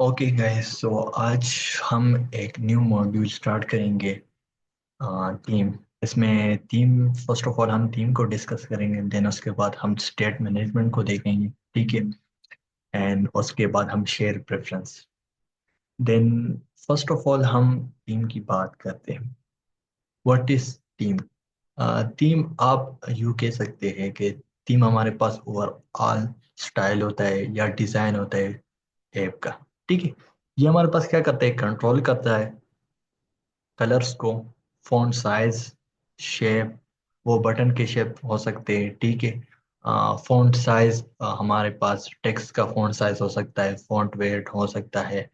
Okay guys, सो आज हम एक न्यू मॉड्यूल स्टार्ट करेंगे। टीम। इसमें थीम, फर्स्ट ऑफ ऑल हम थीम को डिस्कस करेंगे, देन उसके बाद हम स्टेट मैनेजमेंट को देखेंगे। ठीक है। एंड उसके बाद हम share preference. Then first of all हम टीम की बात करते हैं। What is team? थीम आप यूँ कह सकते हैं कि थीम हमारे पास ओवरऑल स्टाइल होता है या डिज़ाइन होता है ऐप का। ठीक है। ये हमारे पास क्या करता है, कंट्रोल करता है कलर्स को, फॉन्ट साइज, शेप। वो बटन के शेप हो सकते हैं। ठीक है। फॉन्ट साइज, हमारे पास टेक्स्ट का फॉन्ट साइज हो सकता है, फॉन्ट वेट हो सकता है।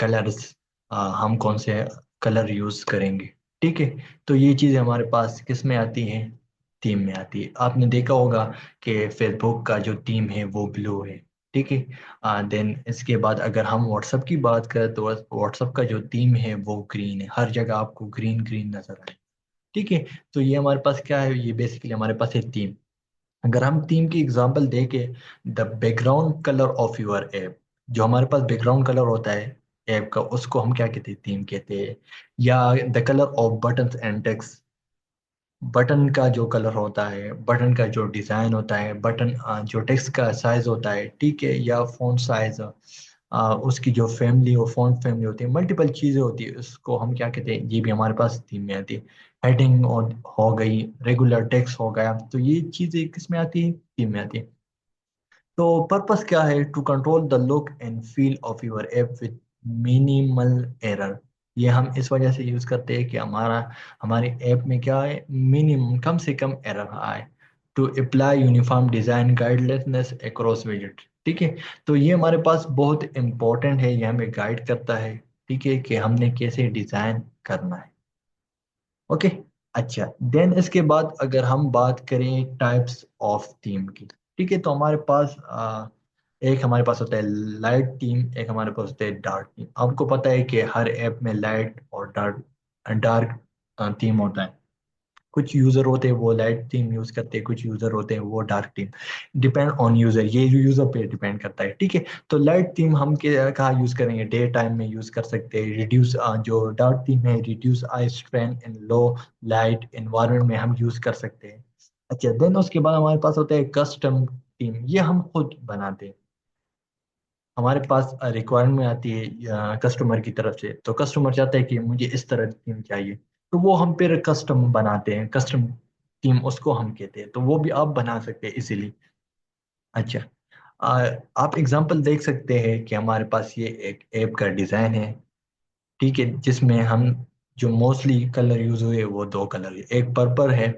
कलर्स, हम कौन से कलर यूज करेंगे। ठीक है। तो ये चीज़ें हमारे पास किस में आती हैं? थीम में आती है। आपने देखा होगा कि फेसबुक का जो थीम है वो ब्लू है। ठीक है। देन इसके बाद अगर हम व्हाट्सअप की बात करें तो व्हाट्सअप का जो थीम है वो ग्रीन है। हर जगह आपको ग्रीन ग्रीन नजर आए। ठीक है। तो ये हमारे पास क्या है, ये बेसिकली हमारे पास है थीम। अगर हम थीम की एग्जांपल देखें, the background colour of your app, जो हमारे पास बैकग्राउंड कलर होता है ऐप का, उसको हम क्या कहते हैं? थीम कहते हैं। या the colour of buttons and text, button का जो कलर होता है, बटन का जो डिज़ाइन होता है, बटन जो टेक्स्ट का साइज होता है। ठीक है। या फ़ॉन्ट साइज, उसकी जो फैमिली और फ़ॉन्ट फैमिली होती है, मल्टीपल चीज़ें होती है, उसको हम क्या कहते हैं? ये भी हमारे पास थीम में आती है। हेडिंग हो गई, रेगुलर टेक्स्ट हो गया, तो ये चीज़ें किस में आती है? थीम में आती है। तो पर्पस क्या है? To control the look and feel of your app with minimal error. ये हम इस वजह से यूज करते हैं कि हमारे ऐप में क्या है, मिनिमम, कम से कम एरर आए। To apply uniform design guidelines across visit. ठीक है। तो ये हमारे पास बहुत इंपॉर्टेंट है, ये हमें गाइड करता है। ठीक है, कि हमने कैसे डिजाइन करना है। ओके। अच्छा, देन इसके बाद अगर हम बात करें टाइप्स ऑफ थीम की। ठीक है। तो हमारे पास एक हमारे पास होता है लाइट थीम, एक हमारे पास होता है डार्क थीम। आपको पता है कि हर ऐप में लाइट और डार्क डार्क थीम होता है। कुछ यूजर होते हैं वो लाइट थीम यूज करते हैं, कुछ यूजर होते हैं वो dark theme. Depend on user, ये यूजर पे डिपेंड करता है। ठीक है। तो लाइट थीम हम कहाँ यूज करेंगे? डे टाइम में यूज कर सकते हैं। रिड्यूस, जो डार्क थीम है, reduce eye strain in low light environment में हम यूज कर सकते हैं। अच्छा, देन उसके बाद हमारे पास होता है कस्टम थीम। ये हम खुद बनाते हैं। हमारे पास रिक्वायरमेंट आती है कस्टमर की तरफ से, तो कस्टमर चाहता है कि मुझे इस तरह की थीम चाहिए, तो वो हम फिर कस्टम बनाते हैं। कस्टम थीम उसको हम कहते हैं, तो वो भी आप बना सकते हैं इजीली। अच्छा, आप एग्जांपल देख सकते हैं कि हमारे पास ये एक ऐप का डिज़ाइन है। ठीक है। जिसमें हम जो मोस्टली कलर यूज हुए वो दो कलर है, एक पर्पल है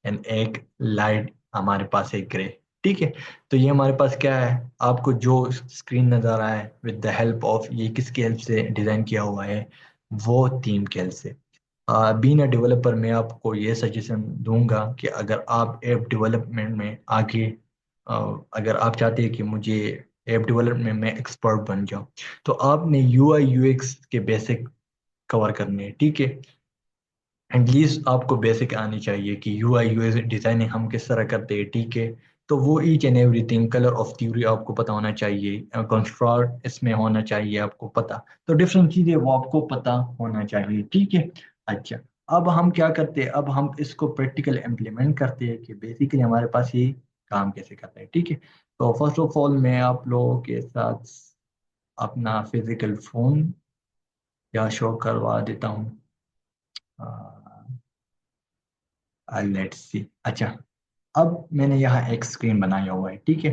एंड एक लाइट हमारे पास है ग्रे। ठीक है। तो ये हमारे पास क्या है, आपको जो स्क्रीन नजर आ रहा है, विद द हेल्प ऑफ, ये किसकी हेल्प से डिजाइन किया हुआ है? वो थीम के हेल्प से। बीइंग अ डेवलपर, मैं आपको ये सजेशन दूंगा कि अगर आप ऐप डेवलपमेंट में आगे, अ, अगर आप चाहते हैं कि मुझे ऐप डेवलपमेंट में एक्सपर्ट बन जाऊं, तो आपने यूआई यूएक्स के बेसिक कवर करने हैं। ठीक है। एटलीस्ट आपको बेसिक आनी चाहिए कि यूआई यूएक्स डिजाइनिंग हम किस तरह करते हैं। ठीक है। तो वो each and everything, colour of theory आपको पता होना चाहिए, कंस्ट्रक्ट इसमें होना चाहिए आपको पता। तो डिफरेंट चीजें वो आपको पता होना चाहिए। ठीक है। अच्छा, अब हम क्या करते हैं? अब हम इसको प्रैक्टिकल इम्प्लीमेंट करते हैं कि बेसिकली हमारे पास ये काम कैसे करता है। ठीक है। तो फर्स्ट ऑफ ऑल मैं आप लोगों के साथ अपना फिजिकल फोन या शो करवा देता हूँ। Let's see. अच्छा, अब मैंने यहाँ एक स्क्रीन बनाया हुआ है। ठीक है।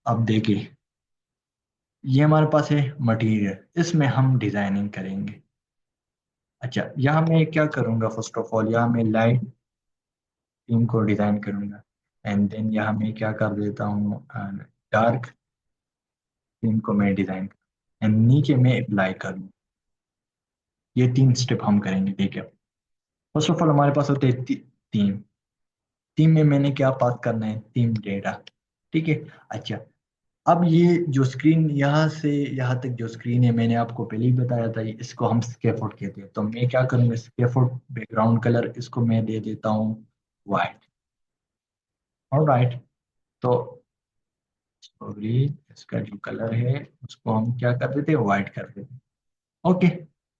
अब देखिए, ये हमारे पास है मटेरियल, इसमें हम डिजाइनिंग करेंगे। अच्छा, यहाँ मैं क्या करूँगा? फर्स्ट ऑफ ऑल यहाँ मैं लाइट थीम को डिजाइन करूँगा। एंड देन यहाँ मैं क्या कर देता हूँ, डार्क थीम को मैं डिजाइन, एंड नीचे मैं अप्लाई करूँ। ये तीन स्टेप हम करेंगे। ठीक है। फर्स्ट ऑफ ऑल हमारे पास होते हैं थीम। थीम में मैंने क्या पास करना है? Theme data. ठीक है। अच्छा, अब ये जो स्क्रीन यहाँ से यहाँ तक जो स्क्रीन है, मैंने आपको पहले ही बताया था, इसको हम स्कैफोल्ड कहते हैं। तो मैं क्या करूँगा, स्कैफोल्ड बैकग्राउंड कलर इसको मैं दे देता हूँ वाइट। ऑलराइट। तो सॉरी, इसका जो कलर है उसको हम क्या कर देते हैं, वाइट कर देते हैं। ओके,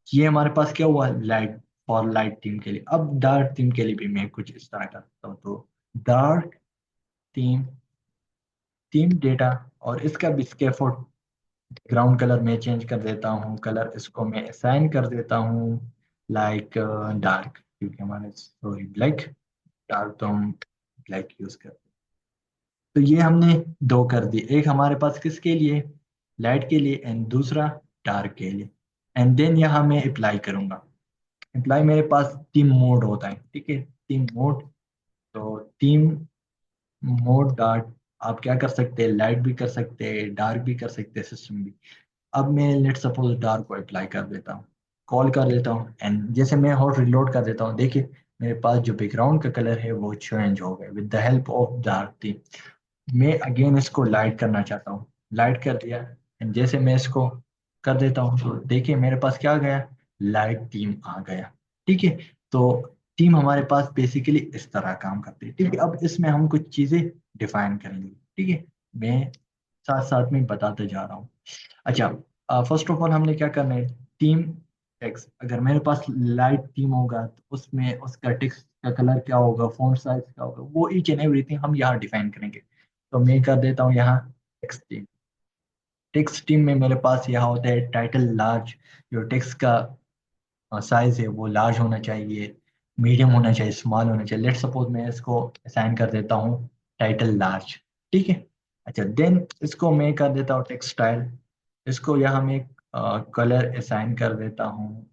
ये हमारे पास क्या हुआ, लाइट, फॉर लाइट थीम के लिए। अब डार्क थीम के लिए भी मैं कुछ इस तरह करता हूँ, तो डार्क थीम, थीम डेटा, और इसका भी स्कैफोल्ड ग्राउंड कलर में चेंज कर देता हूँ, कलर इसको मैं असाइन कर देता हूँ लाइक डार्क, क्योंकि हमारे सॉरी ब्लैक, डार्क तो हम ब्लैक यूज करते हैं। तो ये हमने दो कर दी, एक हमारे पास किसके लिए, लाइट के लिए, एंड दूसरा डार्क के लिए। एंड देन यहाँ मैं अप्लाई करूंगा। अप्लाई मेरे पास थीम मोड होता है, ठीक है, थीम मोड। तो थीम मोड डार्क, आप क्या कर सकते हैं, लाइट भी कर सकते हैं, डार्क भी कर सकते हैं, सिस्टम भी। अब मैं लेट सपोज डार्क को अप्लाई कर देता हूँ, कॉल कर देता हूँ, एंड जैसे मैं हॉट रिलोड कर देता हूँ, देखिए मेरे पास जो बैकग्राउंड का कलर है वो चेंज हो गया with the help of dark theme. मैं अगेन इसको लाइट करना चाहता हूँ, लाइट कर दिया, एंड जैसे मैं इसको कर देता हूँ तो देखिए मेरे पास क्या आ गया, लाइट थीम आ गया। ठीक है, तो टीम हमारे पास बेसिकली इस तरह काम करती है। ठीक है, अब इसमें हम कुछ चीजें डिफाइन करेंगे। ठीक है, मैं साथ साथ में बताते जा रहा हूँ। अच्छा, फर्स्ट ऑफ ऑल हमने क्या करना है, टीम टेक्स्ट, अगर मेरे पास लाइट थीम होगा तो उसमें उसका टेक्स्ट का कलर क्या होगा, फॉन्ट साइज क्या होगा, वो ईच एंड एवरीथिंग हम यहाँ डिफाइन करेंगे। तो मैं कर देता हूँ यहाँ टेक्स्ट टीम। टेक्स्ट टीम में मेरे पास यहाँ होता है टाइटल लार्ज, जो टेक्स्ट का साइज है वो लार्ज होना चाहिए, मीडियम होना चाहिए, स्मॉल होना चाहिए। लेट सपोज मैं इसको असाइन कर देता हूँ टाइटल लार्ज। ठीक है, अच्छा देन इसको मैं कर देता हूँ टेक्स्ट स्टाइल, इसको यहाँ मैं कलर असाइन कर देता हूँ।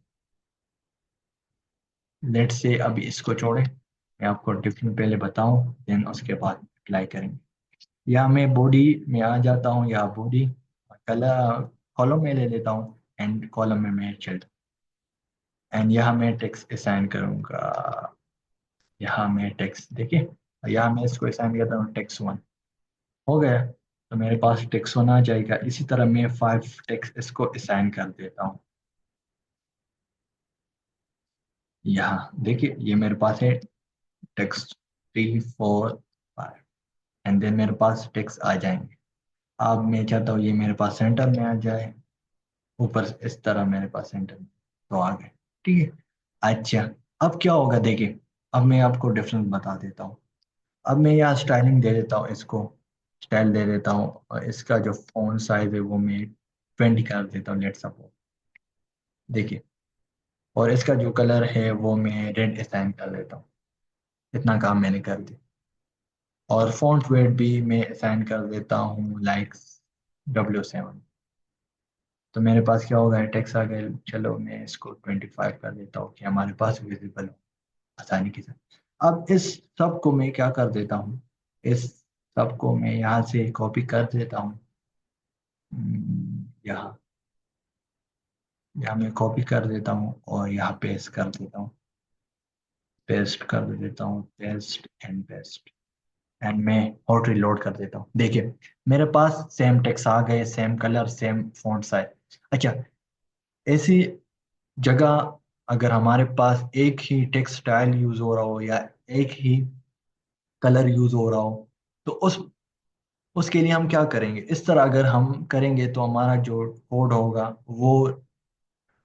लेट से अभी इसको छोड़े, मैं आपको डिफरेंट पहले बताऊं, देन उसके बाद अप्लाई करेंगे। या मैं बॉडी में आ जाता हूँ, या बॉडी कलर कॉलम में ले लेता हूँ, एंड कॉलम में मैं चल, एंड यहाँ मैं टेक्स्ट असाइन करूँगा। यहाँ मैं टेक्स्ट देखिए, यहाँ मैं इसको असाइन करता हूँ टेक्स्ट वन, हो गया। तो मेरे पास टेक्स्ट वन आ जाएगा। इसी तरह मैं फाइव टेक्स्ट इसको असाइन कर देता हूँ। यहाँ देखिए ये मेरे पास है text three four five, and then मेरे पास टेक्स्ट आ जाएंगे। अब मैं चाहता हूँ ये मेरे पास सेंटर में आ जाए, ऊपर इस तरह मेरे पास सेंटर में, तो आ गए। ठीक है, अच्छा अब क्या होगा देखिए, अब मैं आपको डिफरेंस बता देता हूँ। अब मैं यहाँ स्टाइलिंग दे देता हूँ, इसको स्टाइल दे देता हूँ, और इसका जो फॉन्ट साइज है वो मैं 20 कर देता हूँ, लेट सपोज। देखिए, और इसका जो कलर है वो मैं रेड असाइन कर देता हूँ। इतना काम मैंने कर दिया। और फॉन्ट वेट भी मैं असाइन कर देता हूँ लाइक W7। तो मेरे पास क्या होगा, टेक्स्ट आ गया। चलो मैं इसको 25 कर देता हूँ कि हमारे पास विजिबल हो आसानी के साथ। अब इस सब को मैं क्या कर देता हूँ, इस सब को मैं यहाँ से कॉपी कर देता हूँ। यहाँ यहाँ मैं कॉपी कर देता हूँ और यहाँ पेस्ट कर देता हूँ, पेस्ट कर देता हूँ, पेस्ट एंड पेस्ट, एंड मैं हॉट रिलोड कर देता हूँ। देखिए मेरे पास सेम टेक्स्ट आ गए, same colour, same font size. अच्छा, ऐसी जगह अगर हमारे पास एक ही टेक्स्ट स्टाइल यूज हो रहा हो, या एक ही कलर यूज हो रहा हो, तो उसके लिए हम क्या करेंगे, इस तरह अगर हम करेंगे तो हमारा जो कोड होगा वो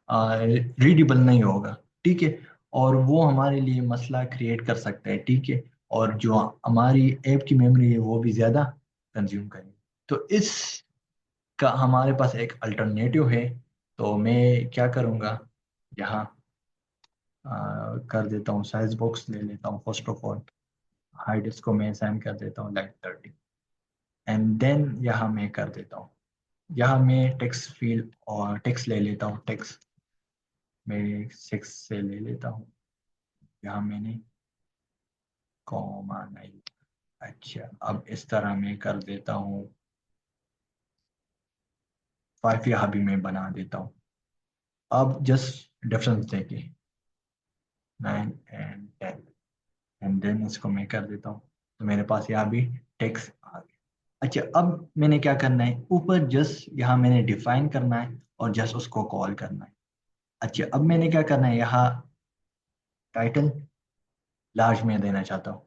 रीडेबल नहीं होगा। ठीक है, और वो हमारे लिए मसला क्रिएट कर सकता है। ठीक है, और जो हमारी ऐप की मेमोरी है वो भी ज़्यादा कंज्यूम करेंगे। तो इस का हमारे पास एक अल्टरनेटिव है। तो मैं क्या करूँगा, यहाँ कर देता हूँ साइज बॉक्स ले लेता हूँ फर्स्ट ऑफ ऑल, हाइट इसको मैं असाइन कर देता हूँ लाइक 30, एंड देन यहाँ मैं कर देता हूँ, यहाँ मैं टेक्स्ट फील्ड और टेक्स्ट ले लेता हूँ, टेक्स्ट मैं 6 से ले लेता हूँ। यहाँ मैंने कॉमा नहीं, अच्छा अब इस तरह मैं कर देता हूँ 5, यहाँ भी मैं बना देता हूँ। अब जस्ट डिफरेंस देखिए, 9 एंड 10, एंड देन इसको मैं कर देता हूँ। तो मेरे पास यहाँ भी टेक्स्ट आ गया। अच्छा, अब मैंने क्या करना है, ऊपर जस्ट यहाँ मैंने डिफाइन करना है और जस्ट उसको कॉल करना है। अच्छा, अब मैंने क्या करना है, यहाँ टाइटल लार्ज में देना चाहता हूँ।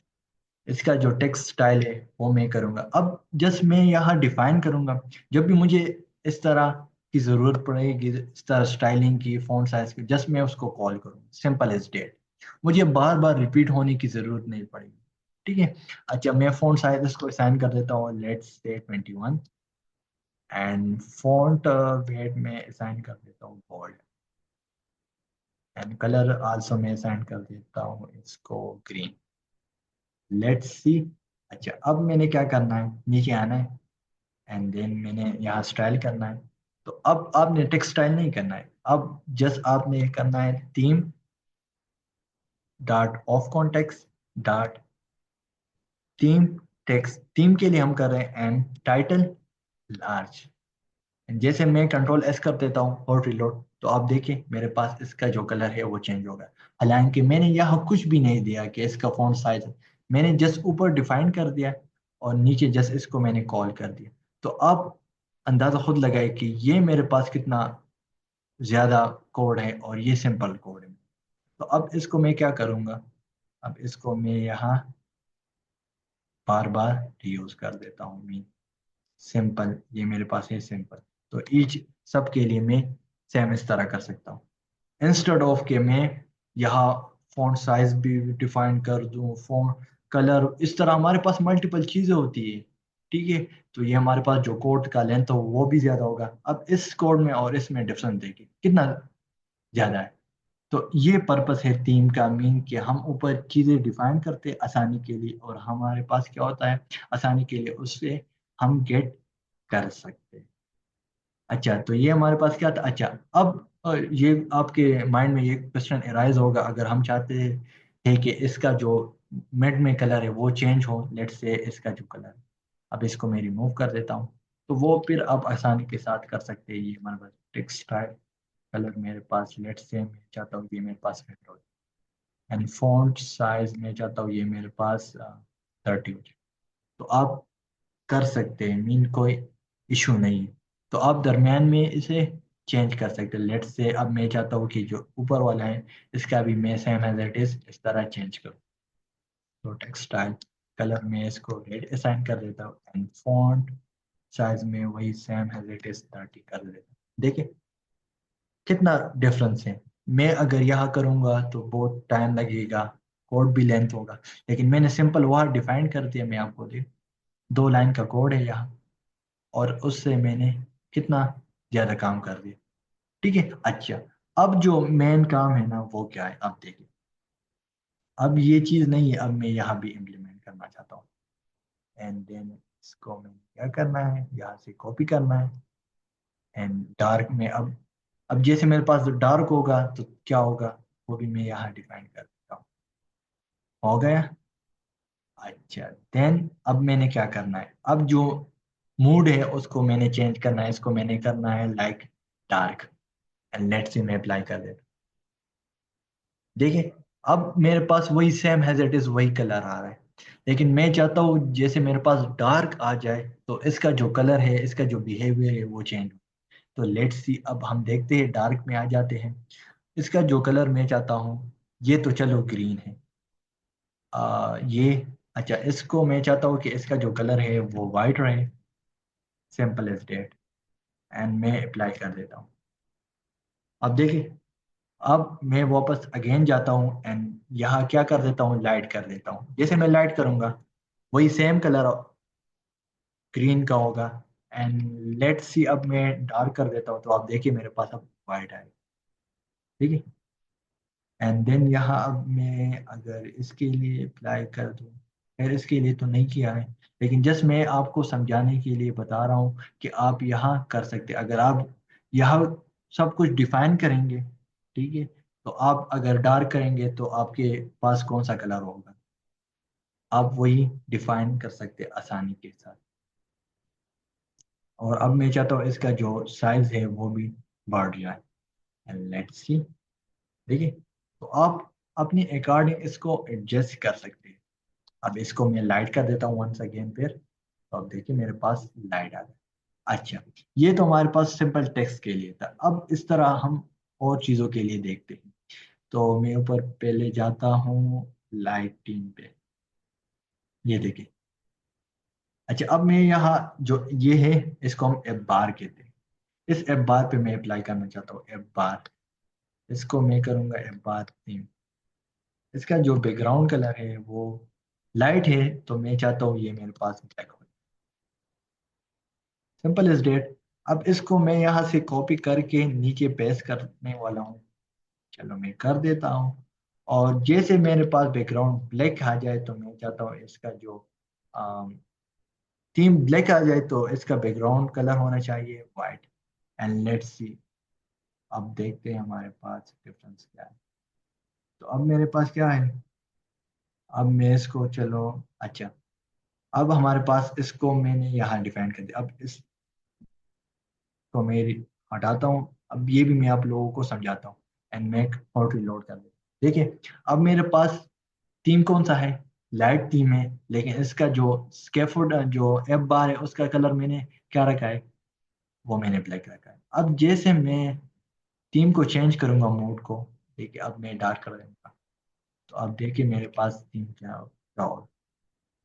इसका जो टेक्स्ट स्टाइल है वो मैं करूँगा। अब जस्ट मैं यहाँ डिफाइन करूँगा, जब भी मुझे इस तरह की ज़रूरत पड़ेगी, इस तरह स्टाइलिंग की, फॉन्ट साइज की, जस्ट मैं उसको कॉल करूँगा, सिंपल एज डेट। मुझे बार बार रिपीट होने की ज़रूरत नहीं पड़ेगी। ठीक है। अच्छा, मैं फॉन्ट साइज इसको असाइन कर देता हूँ, let's say 21। And font weight में असाइन कर देता हूँ बोल्ड। एंड कलर आल्सो मैं असाइन कर देता हूँ इसको ग्रीन। Let's see. अच्छा, अब मैंने क्या करना है, नीचे आना है एंड देन मैंने यहाँ स्टाइल करना है। तो अब आपने टेक्स्ट स्टाइल नहीं करना है, अब जस्ट आपने करना है theme dot of context dot theme text. Theme के लिए हम कर रहे हैं एंड टाइटल लार्ज। जैसे मैं कंट्रोल एस कर देता हूँ और रिलोड, तो आप देखिए मेरे पास इसका जो कलर है वो चेंज होगा। हालांकि मैंने यहाँ कुछ भी नहीं दिया कि इसका फॉन्ट साइज, मैंने जस्ट ऊपर डिफाइन कर दिया और नीचे जस्ट इसको मैंने कॉल कर दिया। तो आप अंदाजा खुद लगाए कि ये मेरे पास कितना ज्यादा कोड है और ये सिंपल कोड है। तो अब इसको मैं क्या करूँगा, अब इसको मैं यहाँ बार बार रीयूज कर देता हूँ। मीन सिंपल, ये मेरे पास है सिंपल। तो ईच सब के लिए मैं सेम इस तरह कर सकता हूँ, इंस्टेड ऑफ के मैं यहाँ फॉन्ट साइज भी डिफाइन कर दूँ, फॉन्ट कलर, इस तरह हमारे पास मल्टीपल चीज़ें होती है। ठीक है। तो ये हमारे पास जो कोड का लेंथ हो वो भी ज़्यादा होगा। अब इस कोड में और इसमें डिफरेंस देखिए कितना ज़्यादा है। तो ये पर्पस है थीम का, मीन कि हम ऊपर चीज़ें डिफाइन करते हैं आसानी के लिए, और हमारे पास क्या होता है, आसानी के लिए उससे हम गेट कर सकते हैं। अच्छा, तो ये हमारे पास क्या था। अच्छा, अब ये आपके माइंड में ये क्वेश्चन अराइज होगा, अगर हम चाहते हैं कि इसका जो मिड में कलर है वो चेंज हो, लेट्स से इसका जो कलर है, अब इसको मैं रिमूव कर देता हूँ, तो वो फिर आप आसानी के साथ कर सकते हैं। ये हमारे पास टेक्स्ट कलर मेरे पास, लेट्स से मैं चाहता हूँ कि मेरे पास रेड हो, एंड फॉन्ट साइज में चाहता हूँ ये मेरे पास 30 हो जाए। तो आप कर सकते हैं, मीन कोई इशू नहीं है। तो आप दरमियान में इसे चेंज कर सकते हैं। लेट्स से अब मैं चाहता हूँ कि जो ऊपर वाला है इसका भी मैं सेम एज इट इज इस तरह चेंज करूँ। तो टेक्सटाइल कलर में इसको रेड असाइन कर देता हूँ एंड फॉन्ट साइज में वही सेम एज इट इज 30 कर देता हूँ। देखिए कितना डिफरेंस है। मैं अगर यहाँ करूँगा तो बहुत टाइम लगेगा, कोड भी लेंथ होगा, लेकिन मैंने सिंपल वहाँ डिफाइन कर दिया। मैं आपको दे 2 लाइन का कोड है यहाँ, और उससे मैंने कितना ज्यादा काम कर दिया। ठीक है। अच्छा, अब जो मेन काम है ना वो क्या है, अब देखिए। अब ये चीज नहीं है, अब मैं यहाँ भी इम्प्लीमेंट करना चाहता हूँ। एंड देन इसको मैं क्या करना है, यहाँ से कॉपी करना है एंड डार्क में। अब जैसे मेरे पास डार्क होगा तो क्या होगा, वो भी मैं यहाँ डिफाइन कर देता हूँ। हो गया। अच्छा, देन अब मैंने क्या करना है, अब जो मूड है उसको मैंने चेंज करना है, इसको मैंने करना है like dark, and let's see मैं अप्लाई कर देता हूं। देखिए अब मेरे पास वही सेम एज इट इज वही कलर आ रहा है, लेकिन मैं चाहता हूँ जैसे मेरे पास डार्क आ जाए तो इसका जो कलर है, इसका जो बिहेवियर है वो चेंज हो। तो लेट्स सी, अब हम देखते हैं, डार्क में आ जाते हैं। इसका जो कलर मैं चाहता हूँ, ये तो चलो ग्रीन है। ये, अच्छा, इसको मैं चाहता हूँ कि इसका जो कलर है वो वाइट रहे, सिंपल एज डेट, एंड मैं अप्लाई कर देता हूँ। अब देखिए, अब मैं वापस अगेन जाता हूँ एंड यहाँ क्या कर देता हूँ, लाइट कर देता हूँ। जैसे मैं लाइट करूंगा वही सेम कलर ग्रीन का होगा। एंड लेट्स सी, अब मैं डार्क कर देता हूँ तो आप देखिए मेरे पास अब वाइट आएगा। ठीक है। एंड देन यहाँ अब मैं अगर इसके लिए अप्लाई कर दूँ, खैर इसके लिए तो नहीं किया है, लेकिन जस्ट मैं आपको समझाने के लिए बता रहा हूँ कि आप यहाँ कर सकते हैं। अगर आप यहाँ सब कुछ डिफाइन करेंगे, ठीक है, तो आप अगर डार्क करेंगे तो आपके पास कौन सा कलर होगा, आप वही डिफाइन कर सकते हैं आसानी के साथ। और अब मैं चाहता हूँ इसका जो साइज है वो भी बढ़ जाए, एंड लेट्स सी। देखिए, तो आप अपने अकॉर्डिंग इसको एडजस्ट कर सकते हैं। अब इसको मैं लाइट कर देता हूँ वंस अगेन फिर, तो अब देखिए मेरे पास लाइट आ गई। अच्छा, ये तो हमारे पास सिंपल टेक्स्ट के लिए था। अब इस तरह हम और चीज़ों के लिए देखते हैं। तो मैं ऊपर पहले जाता हूँ लाइटिंग पे, ये देखिए। अच्छा, अब मैं यहाँ जो ये है, इसको हम एफ बार कहते हैं। इस एफ बार पे मैं अप्लाई करना चाहता हूँ एफ बार। इसको मैं करूँगा एफ बार थीम। इसका जो बैकग्राउंड कलर है वो लाइट है, तो मैं चाहता हूँ ये मेरे पास ब्लैक हो। Simple is that. अब इसको मैं यहाँ से कॉपी करके नीचे पेस्ट करने वाला हूँ। चलो मैं कर देता हूँ। और जैसे मेरे पास बैकग्राउंड ब्लैक आ जाए, तो मैं चाहता हूँ इसका जो थीम ब्लैक आ जाए, तो इसका बैकग्राउंड कलर होना चाहिए वाइट। And let's see. अब देखते हैं हमारे पास डिफरेंस क्या है। तो अब मेरे पास क्या है। अब मैं इसको चलो। अच्छा, अब हमारे पास इसको मैंने यहाँ डिफाइन कर दिया। अब इसको मैं हटाता हूँ। अब ये भी मैं आप लोगों को समझाता हूँ। एंड मेक और रिलोड कर दे। देखिए, अब मेरे पास थीम कौन सा है। लाइट थीम है, लेकिन इसका जो स्कैफोल्ड जो एफ बार है उसका कलर मैंने क्या रखा है, वो मैंने ब्लैक रखा है। अब जैसे मैं थीम को चेंज करूंगा मोड को, देखिए अब मैं डार्क कर दूंगा, तो अब देखिए मेरे पास थीम क्या होगा,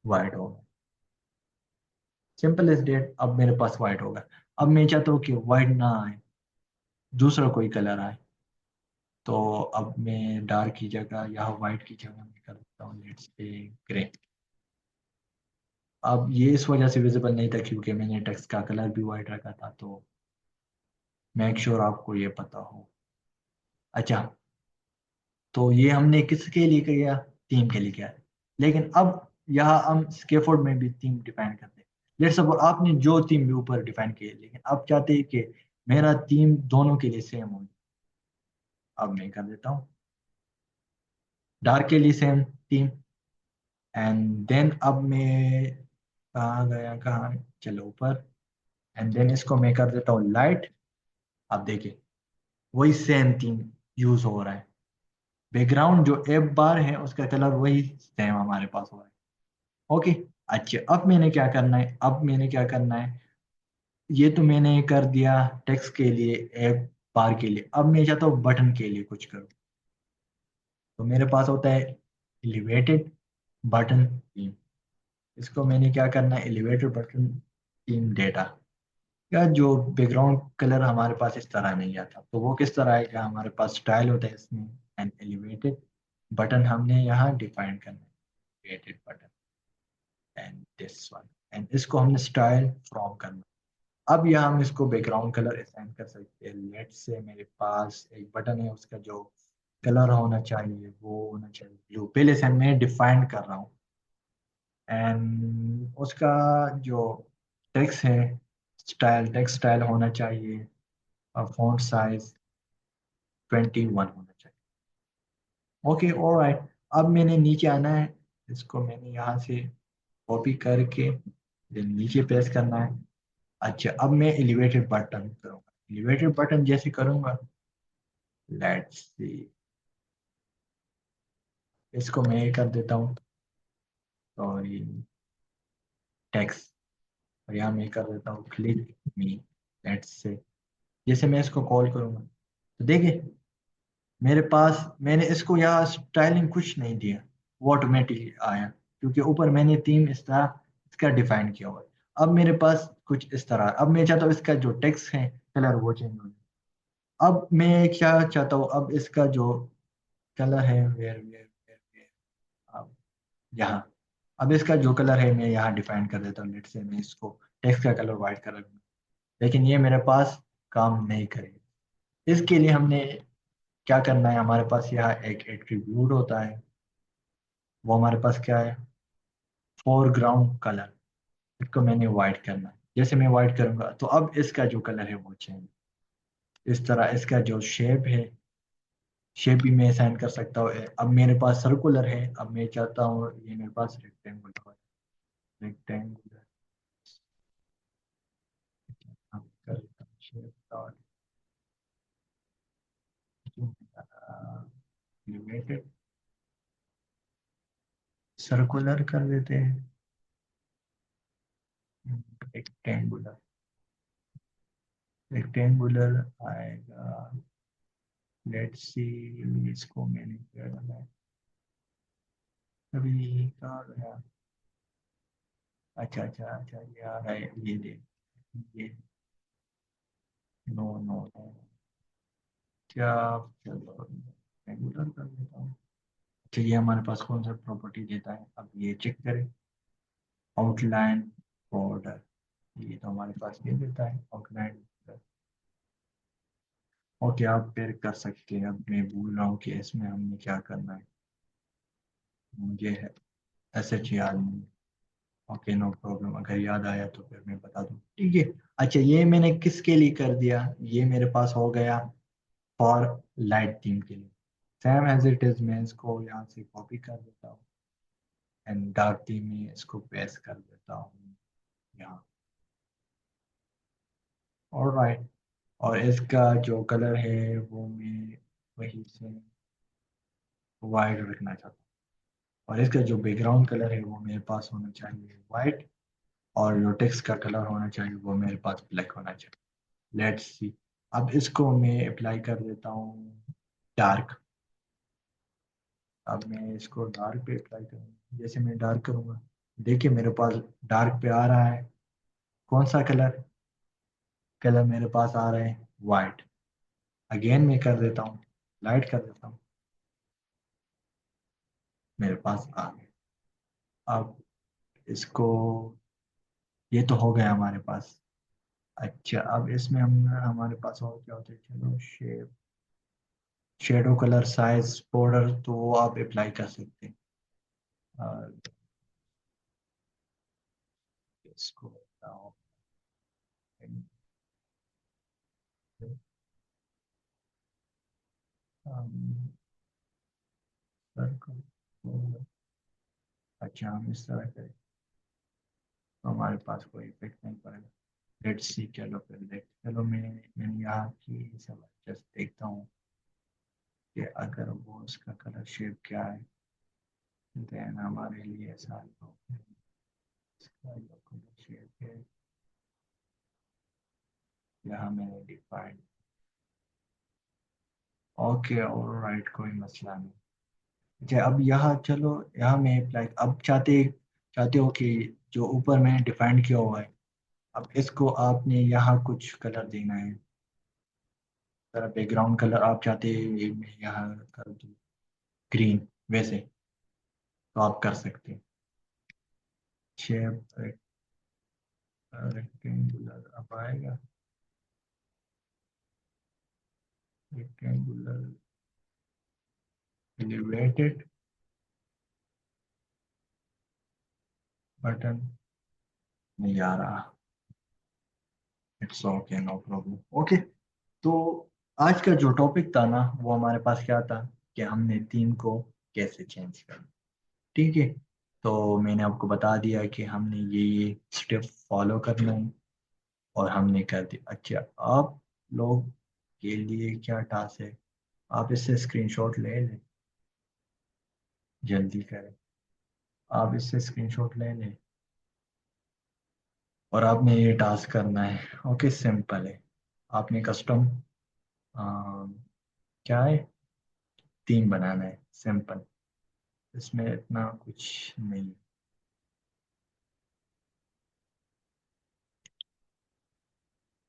वाइट होगा। Simple is that. अब मेरे पास वाइट होगा। अब मैं चाहता हूँ कि वाइट ना आए, दूसरा कोई कलर आए। तो अब मैं डार्क की जगह या वाइट की जगह मैं कर देता हूँ लेट्स से ग्रे। अब ये इस वजह से विजिबल नहीं था क्योंकि मैंने टेक्स्ट का कलर भी वाइट रखा था, तो मेक श्योर आपको ये पता हो। अच्छा, तो ये हमने किसके लिए किया, थीम के लिए किया है। लेकिन अब यहाँ हम स्केफोल्ड में भी थीम डिफाइन करते हैं। लेट्स सपोज आपने जो थीम भी ऊपर डिफाइन किए, लेकिन आप चाहते हैं कि मेरा थीम दोनों के लिए सेम हो। अब मैं कर देता हूँ डार्क के लिए सेम थीम। एंड देन अब मैं कहाँ गया, कहाँ, चलो ऊपर। एंड देन इसको मैं कर देता हूँ लाइट। अब देखिए वही सेम थीम यूज हो रहा है। बैकग्राउंड जो एप बार है उसका कलर वही सेम हमारे पास हो रहा है। ओके। अच्छा, अब मैंने क्या करना है, अब मैंने क्या करना है, ये तो मैंने कर दिया टेक्स्ट के लिए, एप बार के लिए। अब मैं चाहता हूँ बटन के लिए कुछ करूँ। तो मेरे पास होता है एलिवेटेड बटन थीम। इसको मैंने क्या करना है, एलिवेटेड बटन थीम डेटा। या जो बैकग्राउंड कलर हमारे पास इस तरह नहीं आता, तो वो किस तरह आएगा, हमारे पास स्टाइल होता है इसमें। एंड एलिवेटेड बटन हमने यहाँ डिफाइन करना है, elevated button and this one. And इसको हमने स्टाइल फ्रॉम करना। अब यहाँ हम इसको बैकग्राउंड कलर असाइन कर सकते हैं। लेट्स से मेरे पास एक बटन है, उसका जो कलर होना चाहिए वो होना चाहिए ब्लू। पहले से मैं डिफाइन कर रहा हूँ। एंड उसका जो टेक्स्ट है, स्टाइल टेक्स्ट स्टाइल होना चाहिए। और फॉन्ट साइज 21 होना चाहिए। Okay, alright. अब मैंने नीचे आना है। इसको मैंने यहाँ से कॉपी करके then नीचे पेस्ट करना है। अच्छा, अब मैं एलिवेटेड बटन करूँगा। एलिवेटेड बटन जैसे करूँगा, लेट्स सी, इसको मैं ये कर देता हूँ, सॉरी, टेक्स्ट। और यहाँ मैं कर देता हूँ क्लिक मी। लेट्स से, जैसे मैं इसको कॉल करूँगा, तो देखिए मेरे पास मैंने इसको यहाँ स्टाइलिंग कुछ नहीं दिया, वो ऑटोमेटिकली आया क्योंकि ऊपर मैंने थीम इस तरह इसका डिफाइन किया हुआ है। अब मेरे पास कुछ इस तरह, अब मैं चाहता हूँ इसका जो टेक्स्ट है कलर वो चेंज हो जाए। अब मैं क्या चाहता हूँ, अब इसका जो कलर है, वेयर वेयर वेयर वेयर, अब यहाँ, अब इसका जो कलर है मैं यहाँ डिफाइन कर देता हूँ। लेट्स से मैं इसको टेक्स्ट का कलर वाइट कर रखूँ, लेकिन ये मेरे पास काम नहीं करेगा। इसके लिए हमने क्या करना है, हमारे पास यहाँ एक एट्रीब्यूट होता है। वो हमारे पास क्या है, फोरग्राउंड कलर। इसको मैंने वाइट करना है। जैसे मैं वाइट करूंगा तो अब इसका जो कलर है वो चेंज, इस तरह इसका जो शेप है, शेप भी मैं असाइन कर सकता हूँ। अब मेरे पास सर्कुलर है, अब मैं चाहता हूँ ये मेरे पास रेक्टेंगुलर। रेक्टेंगुलर अब कर देता हूँ शेप डॉट एलिवेटेड सर्कुलर कर देते हैं, रेक्टेंगुलर। रेक्टेंगुलर आएगा। लेट्स सी, इसको मैंने क्या करना है, अभी कहाँ गया, अच्छा अच्छा अच्छा, ये आ रहा है, ये दे, ये, नो नो नो, क्या, चलो रेगुलर कर देता हूँ। अच्छा, ये हमारे पास कौन सा प्रॉपर्टी देता है, अब ये चेक करें। आउटलाइन बॉर्डर, ये तो हमारे पास ये देता है आउटलाइन। ओके, आप फिर कर सकते हैं। अब मैं भूल रहा हूँ कि इसमें हमने क्या करना है, मुझे एस एच याद नहीं। ओके, नो प्रॉब्लम, अगर याद आया तो फिर मैं बता दूँ, ठीक है। अच्छा, ये मैंने किसके लिए कर दिया, ये मेरे पास हो गया फॉर लाइट थीम के लिए। सेम एज इट इज, मैं इसको यहाँ से कॉपी कर देता हूँ एंड डार्क थीम में इसको पेस्ट कर देता हूँ यहाँ। ऑलराइट, और इसका जो कलर है वो मैं वही से वाइट रखना चाहता हूँ। और इसका जो बैकग्राउंड कलर है वो मेरे पास होना चाहिए वाइट, और जो टेक्स्ट का कलर होना चाहिए वो मेरे पास ब्लैक होना चाहिए। Let's see. अब इसको मैं अप्लाई कर देता हूँ डार्क। अब मैं इसको डार्क पे अप्लाई करूँगा, जैसे मैं डार्क करूँगा, देखिए मेरे पास डार्क पे आ रहा है कौन सा कलर, कलर मेरे पास आ रहा है वाइट। अगेन मैं कर देता हूँ, लाइट कर देता हूँ, मेरे पास आ गया। अब इसको, ये तो हो गया हमारे पास। अच्छा, अब इसमें हम, हमारे पास और क्या होता है, चलो shape, shadow colour, size, border, तो वो आप अप्लाई कर सकते हैं। और इसको बताओ, अच्छा, हम इस तरह करें तो हमारे पास कोई इफेक्ट नहीं पड़ेगा। लेट्स सी, चलो फिर देख, चलो मैं यहाँ की सब जस्ट देखता हूँ कि अगर वो उसका कलर शेप क्या है, देन हमारे लिए आसान हो। इसका जो कलर शेप है यहाँ मैंने डिफाइन। ओके, ऑलराइट, कोई मसला नहीं। अच्छा, अब यहाँ चलो, यहाँ मैं अप्लाई, अब चाहते चाहते हो कि जो ऊपर मैंने डिफाइन किया हुआ है, अब इसको आपने यहाँ कुछ कलर देना है। अगर बैकग्राउंड कलर आप चाहते हैं मैं यहाँ कर दूँ ग्रीन, वैसे तो आप कर सकते हैं। शेप रेक्टेंगुलर अब आएगा, रेक्टेंगुलर एलिवेटेड बटन, नहीं आ रहा। It's okay, no problem, okay. तो आज का जो टॉपिक था ना, वो हमारे पास क्या था, कि हमने थीम को कैसे चेंज करना, ठीक है। तो मैंने आपको बता दिया कि हमने ये स्टेप फॉलो करना है, और हमने कर दिया। अच्छा, आप लोग के लिए क्या टास्क है, आप इससे स्क्रीनशॉट ले लें, जल्दी करें, आप इससे स्क्रीनशॉट ले लें, और आपने ये टास्क करना है। ओके, सिंपल है। आपने कस्टम क्या है, थीम बनाना है, सिंपल, इसमें इतना कुछ नहीं है।